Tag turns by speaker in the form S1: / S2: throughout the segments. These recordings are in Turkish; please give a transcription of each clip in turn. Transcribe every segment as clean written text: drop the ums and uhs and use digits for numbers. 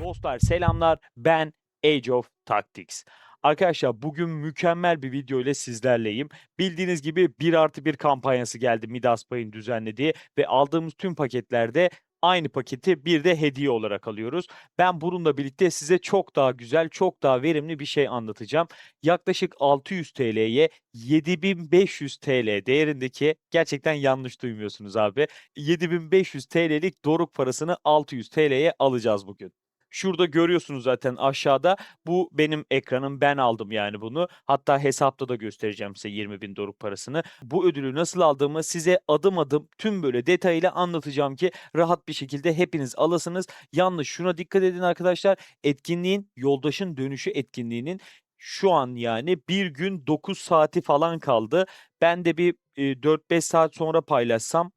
S1: Dostlar selamlar. Ben Age of Tactics. Arkadaşlar bugün mükemmel bir video ile sizlerleyim. Bildiğiniz gibi 1+1 kampanyası geldi Midas Pay'ın düzenlediği ve aldığımız tüm paketlerde aynı paketi bir de hediye olarak alıyoruz. Ben bununla birlikte size çok daha güzel, çok daha verimli bir şey anlatacağım. Yaklaşık 600 TL'ye 7500 TL değerindeki, gerçekten yanlış duymuyorsunuz abi, 7500 TL'lik doruk parasını 600 TL'ye alacağız bugün. Şurada görüyorsunuz zaten aşağıda. Bu benim ekranım. Ben aldım yani bunu. Hatta hesapta da göstereceğim size 20.000 doruk parasını. Bu ödülü nasıl aldığımı size adım adım tüm böyle detayıyla anlatacağım ki rahat bir şekilde hepiniz alasınız. Yalnız şuna dikkat edin arkadaşlar. Etkinliğin, yoldaşın dönüşü etkinliğinin şu an yani bir gün 9 saati falan kaldı. Ben de bir 4-5 saat sonra paylaşsam,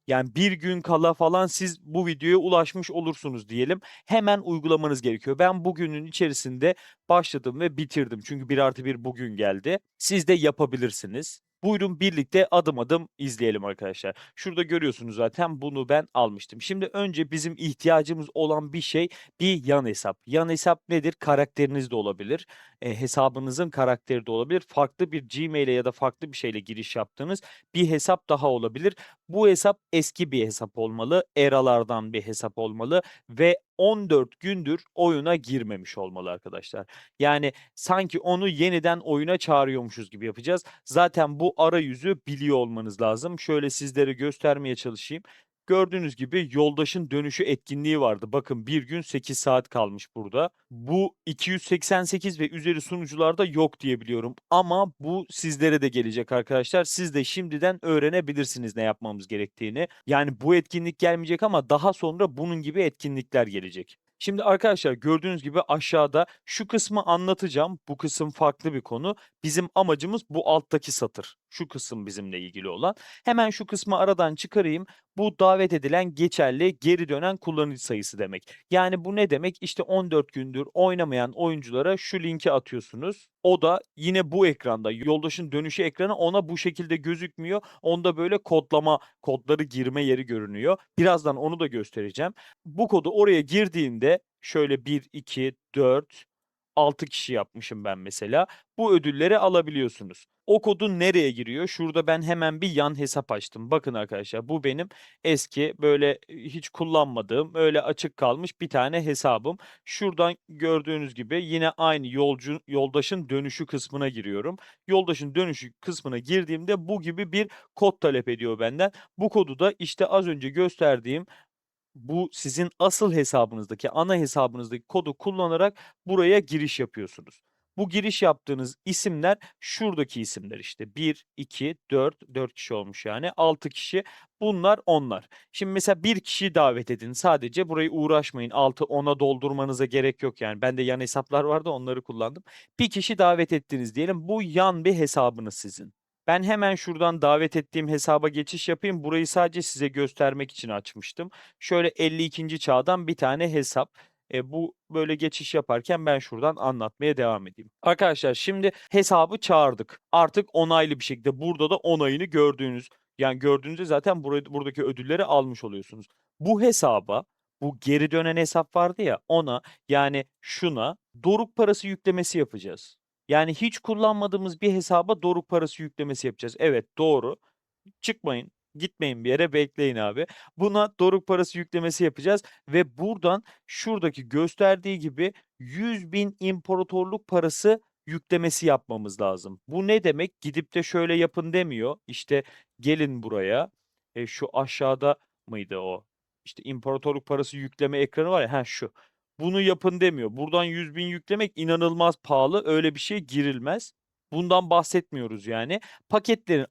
S1: yani bir gün kala falan siz bu videoya ulaşmış olursunuz diyelim. Hemen uygulamanız gerekiyor. Ben bugünün içerisinde başladım ve bitirdim. Çünkü 1+1 bugün geldi. Siz de yapabilirsiniz. Buyurun birlikte adım adım izleyelim arkadaşlar. Şurada görüyorsunuz zaten bunu ben almıştım. Şimdi önce bizim ihtiyacımız olan bir şey bir yan hesap. Yan hesap nedir? Karakteriniz de olabilir. Hesabınızın karakteri de olabilir. Farklı bir Gmail'e ya da farklı bir şeyle giriş yaptığınız bir hesap daha olabilir. Bu hesap eski bir hesap olmalı, eralardan bir hesap olmalı ve 14 gündür oyuna girmemiş olmalı arkadaşlar. Yani sanki onu yeniden oyuna çağırıyormuşuz gibi yapacağız. Zaten bu arayüzü biliyor olmanız lazım. Şöyle sizlere göstermeye çalışayım. Gördüğünüz gibi yoldaşın dönüşü etkinliği vardı. Bakın bir gün 8 saat kalmış burada. Bu 288 ve üzeri sunucularda yok diye biliyorum. Ama bu sizlere de gelecek arkadaşlar. Siz de şimdiden öğrenebilirsiniz ne yapmamız gerektiğini. Yani bu etkinlik gelmeyecek ama daha sonra bunun gibi etkinlikler gelecek. Şimdi arkadaşlar gördüğünüz gibi aşağıda şu kısmı anlatacağım. Bu kısım farklı bir konu. Bizim amacımız bu alttaki satır. Şu kısım bizimle ilgili olan. Hemen şu kısmı aradan çıkarayım. Bu davet edilen geçerli geri dönen kullanıcı sayısı demek. Yani bu ne demek? İşte 14 gündür oynamayan oyunculara şu linki atıyorsunuz. O da yine bu ekranda, yoldaşın dönüşü ekranı ona bu şekilde gözükmüyor. Onda böyle kodları girme yeri görünüyor. Birazdan onu da göstereceğim. Bu kodu oraya girdiğinde şöyle 1, 2, 4, 6 kişi yapmışım ben mesela. Bu ödülleri alabiliyorsunuz. O kodu nereye giriyor? Şurada ben hemen bir yan hesap açtım. Bakın arkadaşlar bu benim eski böyle hiç kullanmadığım öyle açık kalmış bir tane hesabım. Şuradan gördüğünüz gibi yine aynı yoldaşın dönüşü kısmına giriyorum. Yoldaşın dönüşü kısmına girdiğimde bu gibi bir kod talep ediyor benden. Bu kodu da işte az önce gösterdiğim bu sizin asıl hesabınızdaki, ana hesabınızdaki kodu kullanarak buraya giriş yapıyorsunuz. Bu giriş yaptığınız isimler şuradaki isimler işte 1, 2, 4 kişi olmuş yani 6 kişi. Bunlar onlar. Şimdi mesela bir kişiyi davet edin. Sadece burayı uğraşmayın. Altı ona doldurmanıza gerek yok yani. Bende yan hesaplar vardı onları kullandım. Bir kişi davet ettiniz diyelim. Bu yan bir hesabınız sizin. Ben hemen şuradan davet ettiğim hesaba geçiş yapayım. Burayı sadece size göstermek için açmıştım. Şöyle 52. çağdan bir tane hesap. Bu böyle geçiş yaparken ben şuradan anlatmaya devam edeyim. Arkadaşlar şimdi hesabı çağırdık. Artık onaylı bir şekilde burada da onayını gördüğünüz, yani gördüğünüzde zaten buradaki ödülleri almış oluyorsunuz. Bu hesaba, bu geri dönen hesap vardı ya ona, yani şuna doruk parası yüklemesi yapacağız. Yani hiç kullanmadığımız bir hesaba doruk parası yüklemesi yapacağız. Evet, doğru. Çıkmayın, gitmeyin bir yere, bekleyin abi. Buna doruk parası yüklemesi yapacağız ve buradan şuradaki gösterdiği gibi 100.000 imparatorluk parası yüklemesi yapmamız lazım. Bu ne demek? Gidip de şöyle yapın demiyor. İşte gelin buraya. Şu aşağıda mıydı o? İşte imparatorluk parası yükleme ekranı var ya, şu. Bunu yapın demiyor. Buradan 100.000 yüklemek inanılmaz pahalı. Öyle bir şey girilmez. Bundan bahsetmiyoruz yani.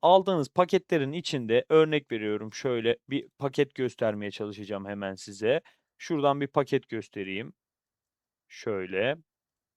S1: Aldığınız paketlerin içinde örnek veriyorum, şöyle bir paket göstermeye çalışacağım hemen size. Şuradan bir paket göstereyim. Şöyle.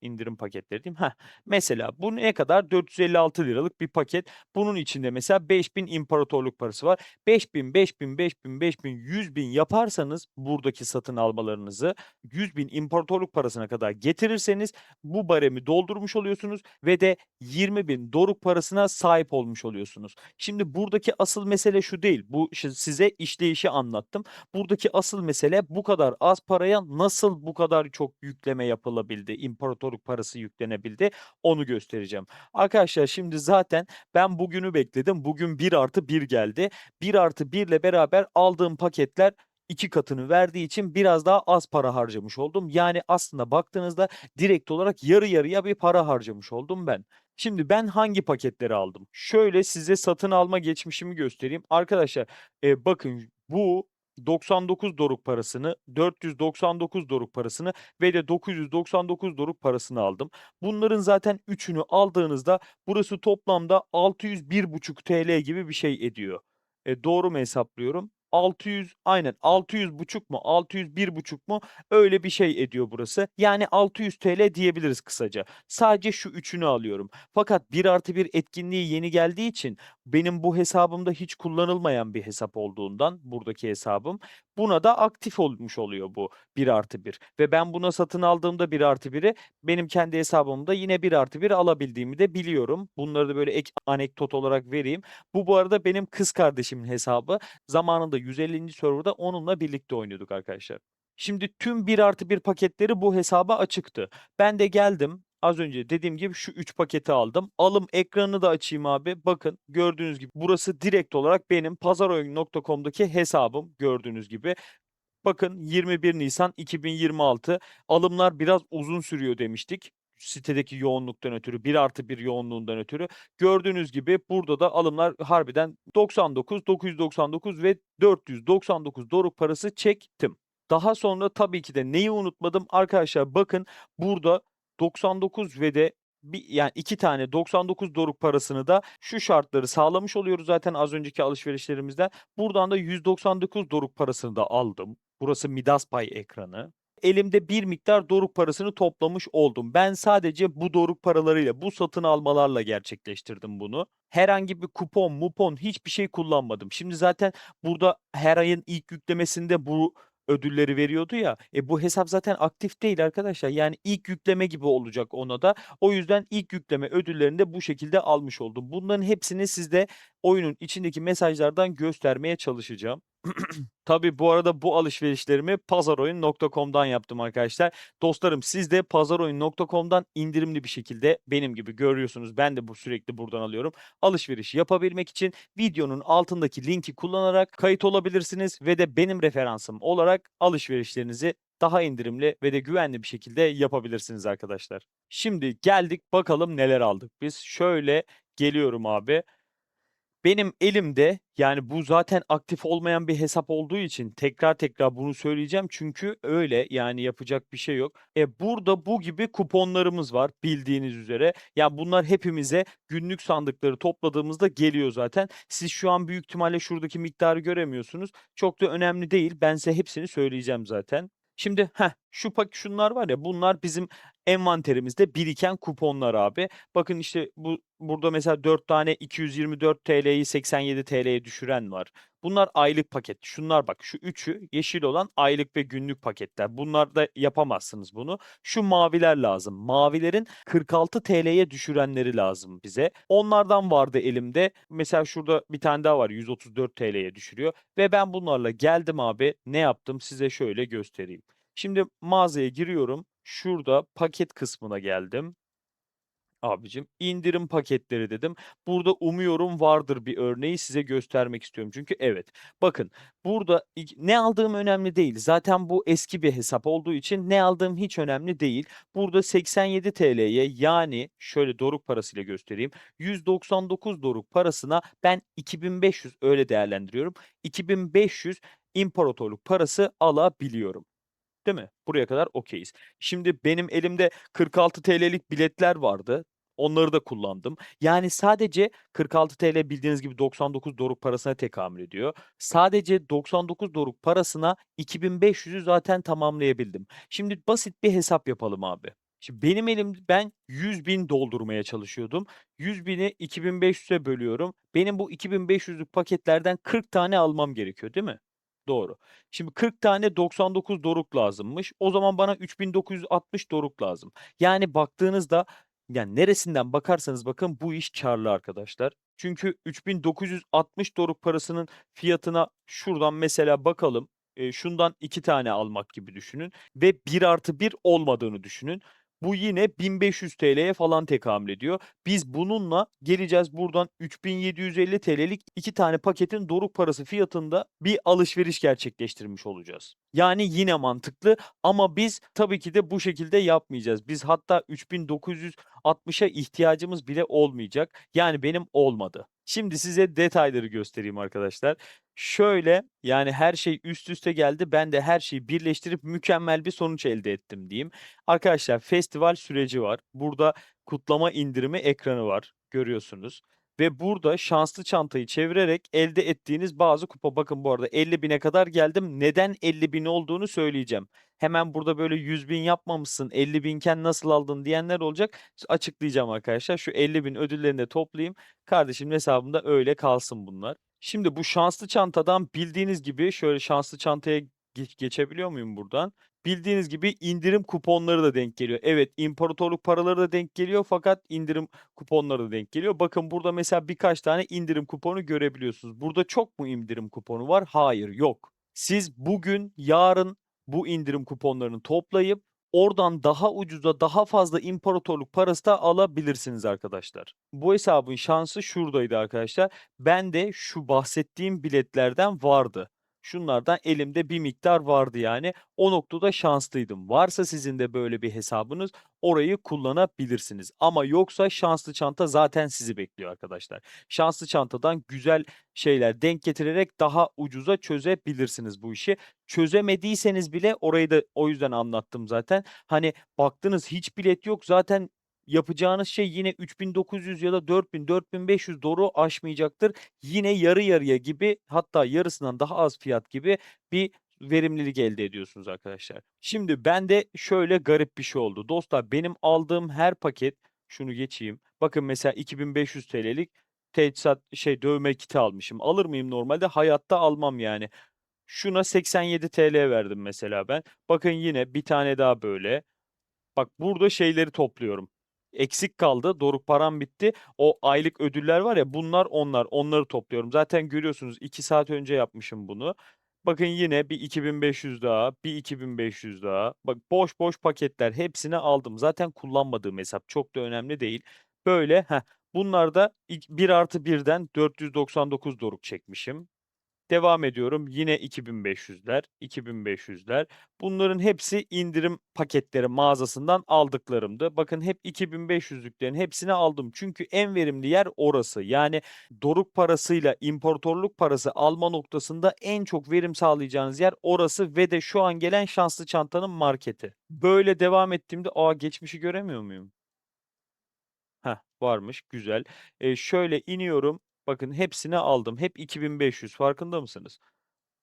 S1: indirim paketleri diyeyim. Heh, mesela bu ne kadar? 456 liralık bir paket. Bunun içinde mesela 5.000 imparatorluk parası var. 5.000, 5.000, 5.000, 5.000, 100.000 yaparsanız buradaki satın almalarınızı 100.000 imparatorluk parasına kadar getirirseniz bu baremi doldurmuş oluyorsunuz ve de 20.000 doruk parasına sahip olmuş oluyorsunuz. Şimdi buradaki asıl mesele şu değil. Bu size işleyişi anlattım. Buradaki asıl mesele bu kadar az paraya nasıl bu kadar çok yükleme yapılabildi, imparatorluk parası yüklenebildi onu göstereceğim. Arkadaşlar şimdi zaten ben bugünü bekledim. Bugün 1+1 geldi. 1+1 ile beraber aldığım paketler 2 katını verdiği için biraz daha az para harcamış oldum. Yani aslında baktığınızda direkt olarak yarı yarıya bir para harcamış oldum ben. Şimdi ben hangi paketleri aldım? Şöyle size satın alma geçmişimi göstereyim. Arkadaşlar bakın bu 99 doruk parasını, 499 doruk parasını ve de 999 doruk parasını aldım. Bunların zaten üçünü aldığınızda burası toplamda 601,5 TL gibi bir şey ediyor. Doğru mu hesaplıyorum? 600 aynen 600,5 mu 601,5 mu öyle bir şey ediyor burası. Yani 600 TL diyebiliriz kısaca. Sadece şu üçünü alıyorum. Fakat 1+1 etkinliği yeni geldiği için benim bu hesabımda hiç kullanılmayan bir hesap olduğundan buradaki hesabım buna da aktif olmuş oluyor bu 1+1 ve ben buna satın aldığımda 1+1'i benim kendi hesabımda yine 1+1 alabildiğimi de biliyorum. Bunları da böyle ek anekdot olarak vereyim. Bu arada benim kız kardeşimin hesabı. Zamanında 150. serverda onunla birlikte oynuyorduk arkadaşlar. Şimdi tüm 1+1 paketleri bu hesaba açıktı. Ben de geldim. Az önce dediğim gibi şu 3 paketi aldım. Alım ekranını da açayım abi. Bakın gördüğünüz gibi burası direkt olarak benim pazaroyun.com'daki hesabım gördüğünüz gibi. Bakın 21 Nisan 2026 alımlar biraz uzun sürüyor demiştik. Sitedeki yoğunluktan ötürü 1+1 yoğunluğundan ötürü. Gördüğünüz gibi burada da alımlar harbiden 99, 999 ve 499 doruk parası çektim. Daha sonra tabii ki de neyi unutmadım? Arkadaşlar bakın burada 99 ve de yani 2 tane 99 doruk parasını da şu şartları sağlamış oluyoruz zaten az önceki alışverişlerimizden. Buradan da 199 doruk parasını da aldım. Burası Midas Pay ekranı. Elimde bir miktar doruk parasını toplamış oldum. Ben sadece bu doruk paralarıyla, bu satın almalarla gerçekleştirdim bunu. Herhangi bir kupon, mupon hiçbir şey kullanmadım. Şimdi zaten burada her ayın ilk yüklemesinde bu ödülleri veriyordu ya. Bu hesap zaten aktif değil arkadaşlar. Yani ilk yükleme gibi olacak ona da. O yüzden ilk yükleme ödüllerini de bu şekilde almış oldum. Bunların hepsini sizde oyunun içindeki mesajlardan göstermeye çalışacağım. Tabii bu arada bu alışverişlerimi pazaroyun.com'dan yaptım arkadaşlar. Dostlarım siz de pazaroyun.com'dan indirimli bir şekilde benim gibi görüyorsunuz. Ben de sürekli buradan alıyorum. Alışveriş yapabilmek için videonun altındaki linki kullanarak kayıt olabilirsiniz ve de benim referansım olarak alışverişlerinizi daha indirimli ve de güvenli bir şekilde yapabilirsiniz arkadaşlar. Şimdi geldik bakalım neler aldık biz. Şöyle geliyorum abi. Benim elimde, yani bu zaten aktif olmayan bir hesap olduğu için tekrar tekrar bunu söyleyeceğim çünkü öyle, yani yapacak bir şey yok. Burada bu gibi kuponlarımız var bildiğiniz üzere. Ya bunlar hepimize günlük sandıkları topladığımızda geliyor zaten. Siz şu an büyük ihtimalle şuradaki miktarı göremiyorsunuz. Çok da önemli değil. Ben size hepsini söyleyeceğim zaten. Şimdi şunlar var ya bunlar bizim envanterimizde biriken kuponlar abi. Bakın işte burada mesela 4 tane 224 TL'yi 87 TL'ye düşüren var. Bunlar aylık paket. Şunlar bak şu üçü yeşil olan aylık ve günlük paketler. Bunlarda yapamazsınız bunu. Şu maviler lazım. Mavilerin 46 TL'ye düşürenleri lazım bize. Onlardan vardı elimde. Mesela şurada bir tane daha var 134 TL'ye düşürüyor. Ve ben bunlarla geldim abi. Ne yaptım size şöyle göstereyim. Şimdi mağazaya giriyorum. Şurada paket kısmına geldim. Abicim indirim paketleri dedim. Burada umuyorum vardır bir örneği size göstermek istiyorum. Çünkü evet bakın burada ne aldığım önemli değil. Zaten bu eski bir hesap olduğu için ne aldığım hiç önemli değil. Burada 87 TL'ye yani şöyle doruk parasıyla göstereyim. 199 doruk parasına ben 2500 öyle değerlendiriyorum. 2500 imparatorluk parası alabiliyorum. Değil mi? Buraya kadar okeyiz. Şimdi benim elimde 46 TL'lik biletler vardı. Onları da kullandım. Yani sadece 46 TL bildiğiniz gibi 99 doruk parasına tekamül ediyor. Sadece 99 doruk parasına 2500'ü zaten tamamlayabildim. Şimdi basit bir hesap yapalım abi. Şimdi benim ben 100.000 doldurmaya çalışıyordum. 100.000'i 2.500'e bölüyorum. Benim bu 2.500'lük paketlerden 40 tane almam gerekiyor, değil mi? Doğru. Şimdi 40 tane 99 doruk lazımmış. O zaman bana 3.960 doruk lazım. Yani baktığınızda, yani neresinden bakarsanız bakın bu iş kârlı arkadaşlar. Çünkü 3.960 doruk parasının fiyatına şuradan mesela bakalım. Şundan 2 tane almak gibi düşünün ve 1+1 olmadığını düşünün. Bu yine 1.500 TL'ye falan tekamül ediyor. Biz bununla geleceğiz buradan 3.750 TL'lik 2 tane paketin doruk parası fiyatında bir alışveriş gerçekleştirmiş olacağız. Yani yine mantıklı ama biz tabii ki de bu şekilde yapmayacağız. Biz hatta 3.960'a ihtiyacımız bile olmayacak. Yani benim olmadı. Şimdi size detayları göstereyim arkadaşlar. Şöyle, yani her şey üst üste geldi. Ben de her şeyi birleştirip mükemmel bir sonuç elde ettim diyeyim. Arkadaşlar festival süreci var. Burada kutlama indirimi ekranı var. Görüyorsunuz. Ve burada şanslı çantayı çevirerek elde ettiğiniz bazı kupa. Bakın bu arada 50.000'e kadar geldim. Neden 50.000 olduğunu söyleyeceğim. Hemen burada böyle 100.000 yapmamışsın, 50.000 iken nasıl aldın diyenler olacak. Açıklayacağım arkadaşlar. Şu 50.000 ödüllerini de toplayayım. Kardeşimin hesabında öyle kalsın bunlar. Şimdi bu şanslı çantadan bildiğiniz gibi şöyle şanslı çantaya geçebiliyor muyum buradan? Bildiğiniz gibi indirim kuponları da denk geliyor. Evet, imparatorluk paraları da denk geliyor fakat indirim kuponları da denk geliyor. Bakın burada mesela birkaç tane indirim kuponu görebiliyorsunuz. Burada çok mu indirim kuponu var? Hayır, yok. Siz bugün, yarın bu indirim kuponlarını toplayıp oradan daha ucuza, daha fazla imparatorluk parası da alabilirsiniz arkadaşlar. Bu hesabın şansı şuradaydı arkadaşlar. Ben de şu bahsettiğim biletlerden vardı. Şunlardan elimde bir miktar vardı yani. O noktada şanslıydım. Varsa sizin de böyle bir hesabınız orayı kullanabilirsiniz. Ama yoksa şanslı çanta zaten sizi bekliyor arkadaşlar. Şanslı çantadan güzel şeyler denk getirerek daha ucuza çözebilirsiniz bu işi. Çözemediyseniz bile orayı da o yüzden anlattım zaten. Hani baktınız hiç bilet yok zaten yapacağınız şey yine 3.900 ya da 4.000-4.500 doğru aşmayacaktır. Yine yarı yarıya gibi hatta yarısından daha az fiyat gibi bir verimlilik elde ediyorsunuz arkadaşlar. Şimdi bende şöyle garip bir şey oldu. Dostlar benim aldığım her paket şunu geçeyim. Bakın mesela 2.500 TL'lik teçhizat dövme kiti almışım. Alır mıyım normalde? Hayatta almam yani. Şuna 87 TL verdim mesela ben. Bakın yine bir tane daha böyle. Bak burada şeyleri topluyorum. Eksik kaldı. Doruk param bitti. O aylık ödüller var ya bunlar onlar. Onları topluyorum. Zaten görüyorsunuz 2 saat önce yapmışım bunu. Bakın yine bir 2.500 daha, bir 2.500 daha. Bak boş boş paketler hepsini aldım. Zaten kullanmadığım hesap çok da önemli değil. Böyle bunlar da 1+1'den 499 doruk çekmişim. Devam ediyorum. Yine 2.500'ler, 2.500'ler. Bunların hepsi indirim paketleri mağazasından aldıklarımdı. Bakın hep 2.500'lüklerin hepsini aldım. Çünkü en verimli yer orası. Yani doruk parasıyla imparatorluk parası alma noktasında en çok verim sağlayacağınız yer orası ve de şu an gelen şanslı çantanın marketi. Böyle devam ettiğimde geçmişi göremiyor muyum? Varmış, güzel. Şöyle iniyorum. Bakın hepsini aldım. Hep 2.500 farkında mısınız?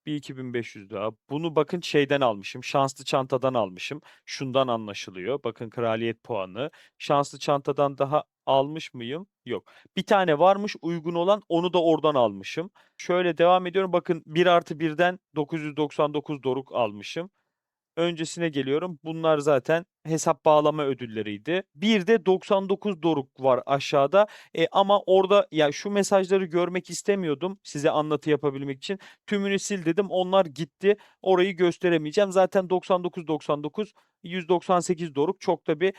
S1: Bir 2.500 daha. Bunu bakın şeyden almışım, şanslı çantadan almışım. Şundan anlaşılıyor. Bakın kraliyet puanı. Şanslı çantadan daha almış mıyım? Yok. Bir tane varmış uygun olan onu da oradan almışım. Şöyle devam ediyorum. Bakın 1+1'den 999 doruk almışım. Öncesine geliyorum. Bunlar zaten hesap bağlama ödülleriydi. Bir de 99 doruk var aşağıda. Ama orada ya şu mesajları görmek istemiyordum size anlatı yapabilmek için. Tümünü sil dedim. Onlar gitti. Orayı gösteremeyeceğim. Zaten 99 198 doruk çok da bir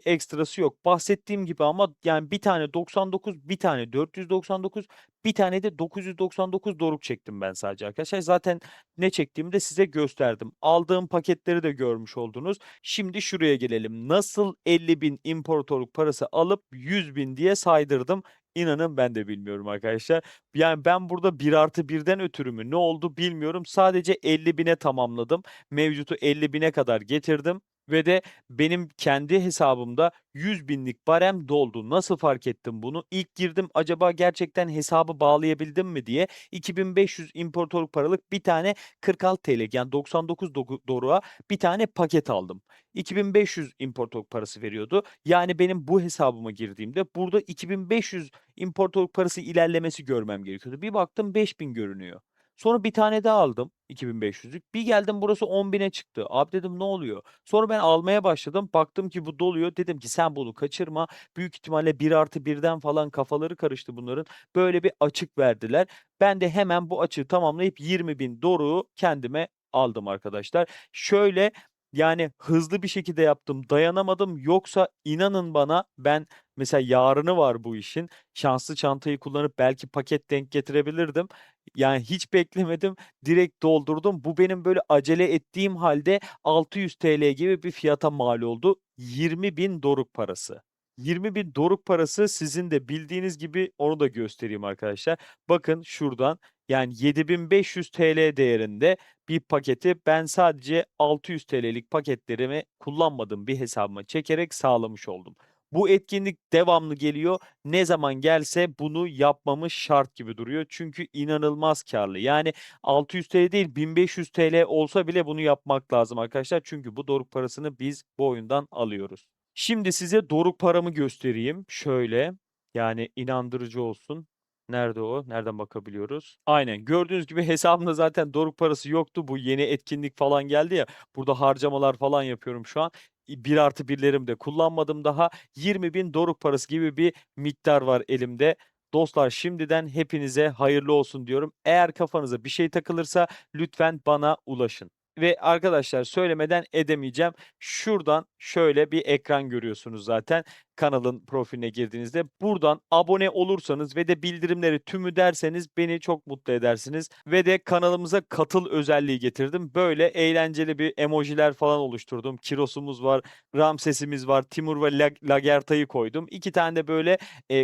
S1: ekstrası yok. Bahsettiğim gibi ama yani bir tane 99, bir tane 499, bir tane de 999 doruk çektim ben sadece arkadaşlar. Zaten ne çektiğimi de size gösterdim. Aldığım paketleri de görmüş oldunuz. Şimdi şuraya gelelim. Nasıl 50.000 imparatorluk parası alıp 100.000 diye saydırdım? İnanın ben de bilmiyorum arkadaşlar. Yani ben burada 1+1'den ötürü mü ne oldu bilmiyorum. Sadece 50.000'e tamamladım. Mevcutu 50.000'e kadar getirdim. ve de benim kendi hesabımda 100.000'lik barem doldu. Nasıl fark ettim bunu? İlk girdim acaba gerçekten hesabı bağlayabildim mi diye 2.500 imparatorluk paralık bir tane 46 TL yani 99 doruğa bir tane paket aldım. 2.500 imparatorluk parası veriyordu. Yani benim bu hesabıma girdiğimde burada 2.500 imparatorluk parası ilerlemesi görmem gerekiyordu. Bir baktım 5.000 görünüyor. Sonra bir tane daha aldım 2.500'lük. Bir geldim burası 10.000'e çıktı. Abi dedim ne oluyor? Sonra ben almaya başladım. Baktım ki bu doluyor. Dedim ki sen bunu kaçırma. Büyük ihtimalle 1+1'den falan kafaları karıştı bunların. Böyle bir açık verdiler. Ben de hemen bu açığı tamamlayıp 20.000 doruğu kendime aldım arkadaşlar. Şöyle yani hızlı bir şekilde yaptım. Dayanamadım. Yoksa inanın bana ben mesela yarını var bu işin. Şanslı çantayı kullanıp belki paket denk getirebilirdim. Yani hiç beklemedim. Direkt doldurdum. Bu benim böyle acele ettiğim halde 600 TL gibi bir fiyata mal oldu. 20.000 doruk parası. 20.000 doruk parası sizin de bildiğiniz gibi onu da göstereyim arkadaşlar. Bakın şuradan yani 7.500 TL değerinde bir paketi ben sadece 600 TL'lik paketlerimi kullanmadığım bir hesabıma çekerek sağlamış oldum. Bu etkinlik devamlı geliyor. Ne zaman gelse bunu yapmamız şart gibi duruyor. Çünkü inanılmaz karlı. Yani 600 TL değil 1.500 TL olsa bile bunu yapmak lazım arkadaşlar. Çünkü bu doruk parasını biz bu oyundan alıyoruz. Şimdi size doruk paramı göstereyim. Şöyle yani inandırıcı olsun. Nerede o? Nereden bakabiliyoruz? Aynen. Gördüğünüz gibi hesabımda zaten doruk parası yoktu. Bu yeni etkinlik falan geldi ya. Burada harcamalar falan yapıyorum şu an. 1+1'lerimi de kullanmadım daha. 20.000 doruk parası gibi bir miktar var elimde. Dostlar şimdiden hepinize hayırlı olsun diyorum. Eğer kafanıza bir şey takılırsa lütfen bana ulaşın. Ve arkadaşlar söylemeden edemeyeceğim. Şuradan şöyle bir ekran görüyorsunuz zaten kanalın profiline girdiğinizde. Buradan abone olursanız ve de bildirimleri tümü derseniz beni çok mutlu edersiniz. Ve de kanalımıza katıl özelliği getirdim. Böyle eğlenceli bir emojiler falan oluşturdum. Kiros'umuz var, Ramses'imiz var, Timur ve Lagerta'yı koydum. 2 tane de böyle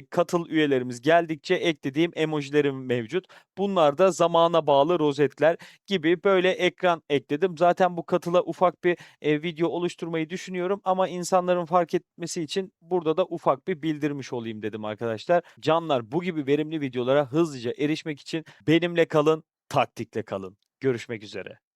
S1: katıl üyelerimiz geldikçe eklediğim emojilerim mevcut. Bunlar da zamana bağlı rozetler gibi böyle ekran ekledim. Zaten bu katıla ufak bir video oluşturmayı düşünüyorum ama insanların fark etmesi için burada da ufak bir bildirmiş olayım dedim arkadaşlar. Canlar bu gibi verimli videolara hızlıca erişmek için benimle kalın, taktikle kalın. Görüşmek üzere.